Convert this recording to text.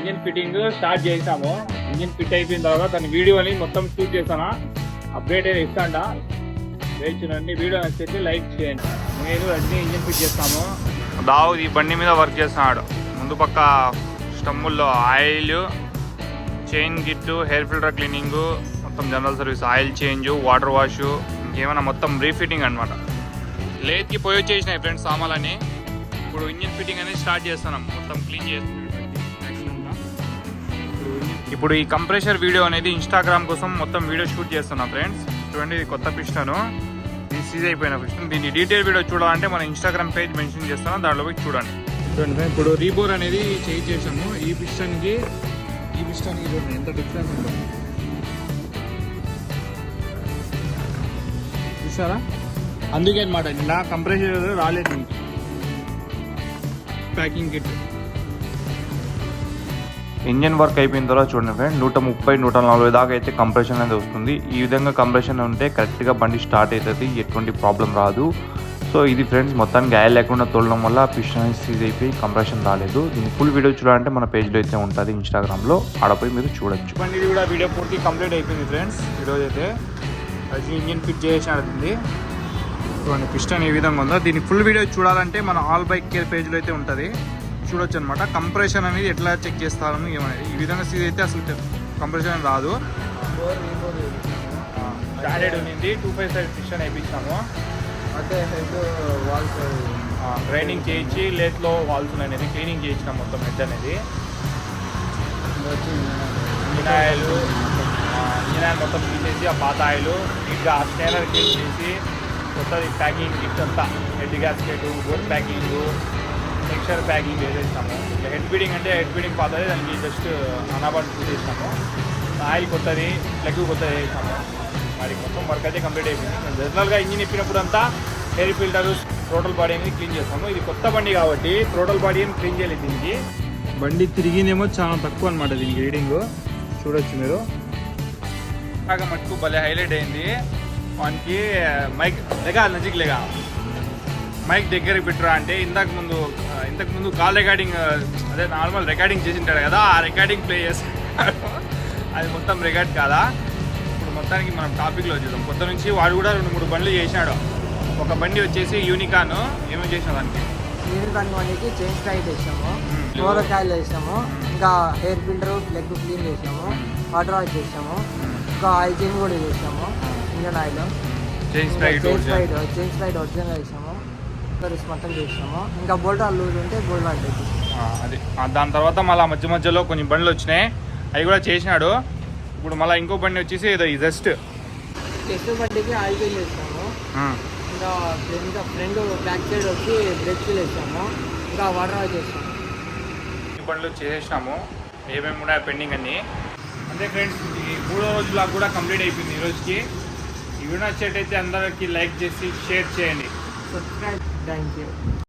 Engine fitting start చేసాము. Engine fit అయిపోయిన తర్వాత దాని వీడియోని మొత్తం షూట్ చేసాను. అప్డేట్ అయితే ఇస్తాండా వేయించునండి. వీడియో నచ్చితే లైక్ చేయండి. నేను అన్ని ఇంజిన్ ఫిట్ చేస్తాము. దావు ఈ బండి మీద వర్క్ చేస్తున్నాడు. ముందు పక్క స్టమ్ముల్లో ఆయిల్, చైన్ గిట్టు, హెయిర్ ఫిల్టర్ క్లీనింగ్, మొత్తం general service, oil change, water wash, ఇంకేమైనా మొత్తం రీఫిట్టింగ్ అనమాట. లేత్కి పోయి వచ్చేసినాయి ఫ్రెండ్స్ సామాన్లని. ఇప్పుడు ఇంజిన్ ఫిట్టింగ్ అనేది స్టార్ట్ చేస్తున్నాం. మొత్తం క్లీన్ చేస్తున్నాం. ఇప్పుడు ఈ కంప్రెషర్ వీడియో అనేది ఇన్స్టాగ్రామ్ కోసం మొత్తం వీడియో షూట్ చేస్తున్నాం ఫ్రెండ్స్. చూడండి, ఇది కొత్త పిస్టన్, ఇది సీజ్ అయిపోయిన పిస్టన్. దీన్ని డీటెయిల్ వీడియో చూడాలంటే మన ఇన్స్టాగ్రామ్ పేజ్ మెన్షన్ చేస్తాను, దాంట్లో పోయి చూడండి. చూడండి, ఇప్పుడు రీబోర్ అనేది చేంజ్ చేసాము. ఈ పిస్టన్కి చూడండి ఎంత డిఫరెన్స్ ఉందో చూసారా. అందుకే అనమాట ఇలా కంప్రెషర్ రాలేదు. ప్యాకింగ్ కిట్ ఇంజన్ వర్క్ అయిపోయిన తర్వాత చూడండి ఫ్రెండ్, 130-140 దాకా అయితే కంప్రెషన్ అనేది వస్తుంది. ఈ విధంగా కంప్రెషన్ ఉంటే కరెక్ట్గా బండి స్టార్ట్ అవుతుంది, ఎటువంటి ప్రాబ్లం రాదు. సో ఇది ఫ్రెండ్స్, మొత్తానికి గాయాలు లేకుండా తోలడం వల్ల పిస్టన్ సీజ్ అయిపోయి కంప్రెషన్ రాలేదు. దీని ఫుల్ వీడియో చూడాలంటే మన పేజ్లో అయితే ఉంటుంది ఇన్స్టాగ్రామ్లో, ఆడపోయి మీరు చూడొచ్చు. బండి కూడా వీడియో పూర్తి కంప్లీట్ అయిపోయింది ఫ్రెండ్స్. ఈరోజు అయితే అది ఇంజిన్ ఫిట్ చేసినది. చూడండి పిస్టన్ ఏ విధంగా ఉందో. దీని ఫుల్ వీడియో చూడాలంటే మన ఆల్ బైక్ కేర్ పేజ్లో అయితే ఉంటుంది, చూడొచ్చు అనమాట. కంప్రెషన్ అనేది ఎట్లా చెక్ చేస్తారని ఏమనేది. ఈ విధంగా సీజ్ అయితే అసలు కంప్రెషన్ రాదు. స్టాండర్డ్ ఉంది. 2.5 సైజ్ పిస్టన్ వేయించాము. అంటే హెడ్ వాల్స్ గ్రైండింగ్ చేయించి లేత్లో వాల్స్ అనేది క్లీనింగ్ చేయించినాం. మొత్తం హెడ్ అనేది ఇంజిన్ ఆయిల్ మొత్తం తీసేసి ఆ పాత ఆయిల్ నీట్గా ఆ స్టైనర్ క్లీన్ చేసి కొత్తది ప్యాకింగ్ గిఫ్ట్ అంతా, హెడ్ గ్యాస్కెట్, బోట్ ప్యాకింగ్, టెక్స్చర్ ప్యాకింగ్ వేసేసినాము. హెడ్ బీడింగ్ అంటే హెడ్ బీడింగ్ పాతది, దానికి జస్ట్ అనాబాట్ చేసినాము. ఆయిల్ కొత్తది, లెగ్ కొత్తది వేసినాము. మరి మొత్తం వర్క్ అయితే కంప్లీట్ అయిపోయింది. జనరల్గా ఇంజిన్ ఇప్పినప్పుడు అంతా ఎయిర్ ఫిల్టర్, టోటల్ బాడీ అనేది క్లీన్ చేస్తాము. ఇది కొత్త బండి కాబట్టి టోటల్ బాడీ ఏమి క్లీన్ చేయలేదు. దీనికి బండి తిరిగినేమో చాలా తక్కువ అనమాట. దీనికి రీడింగ్ చూడొచ్చు మీరు. బాగా మటుకు భలే హైలైట్ అయింది. వానికి మైక్ నజిక్ మైక్ దగ్గరికి పెట్టరా అంటే ఇంతకు ముందు కాల్ రికార్డింగ్, అదే నార్మల్ రికార్డింగ్ చేసి ఉంటాడు కదా, ఆ రికార్డింగ్ ప్లే చేస్తాడు. అది మొత్తం రికార్డ్ కాదా. ఇప్పుడు మొత్తానికి మనం టాపిక్లో వచ్చేద్దాం. కొత్త నుంచి వాడు కూడా 2-3 బండ్లు చేసినాడు. ఒక బండి వచ్చేసి యూనికాన్. ఏమేమి చేసినా దానికి? యూనికాన్ బండికి చైన్ స్ట్రైట్ వేసాము, ఓవర్ ఆయిల్ వేసాము, ఇంకా హెయిర్ ఫిల్టర్, లెగ్ క్లీన్ చేసాము, వాటర్ వాష్ చేసాము, ఇంకా ఆయిల్ చేంజ్ కూడా చేసాము. Engine oil chain straight original వేసాము, సర్వీస్ మొత్తం చేసాము. ఇంకా బోల్ట్ లూజ్ ఉంటే బోల్ట్ వాష్ చేసాము. అది దాని తర్వాత మళ్ళీ మధ్యలో కొన్ని బండ్లు వచ్చినాయి, అవి కూడా చేసినాడు. ఇప్పుడు మళ్ళీ ఇంకో బండి వచ్చేసి ఏదో జస్ట్ బండికి ఆయిల్ చేంజ్ చేసాము. ఇంకా ఫ్రంట్ బ్యాక్ సైడ్ వచ్చి బ్రేక్ ఫిల్ వేసాము, ఇంకా వాటర్ వాష్ చేసాము. ఈ బండ్లు చేసేసినాము. ఏమేమి ఉన్నాయో పెండింగ్ అన్ని. అంతే ఫ్రెండ్స్, ఈ 3వ రోజు బ్లాగ్ కూడా కంప్లీట్ అయిపోయింది ఈ రోజుకి. ఈ వీడియో నచ్చేటైతే అందరికీ లైక్ చేసి షేర్ చేయండి. సబ్స్క్రైబ్. Thank you.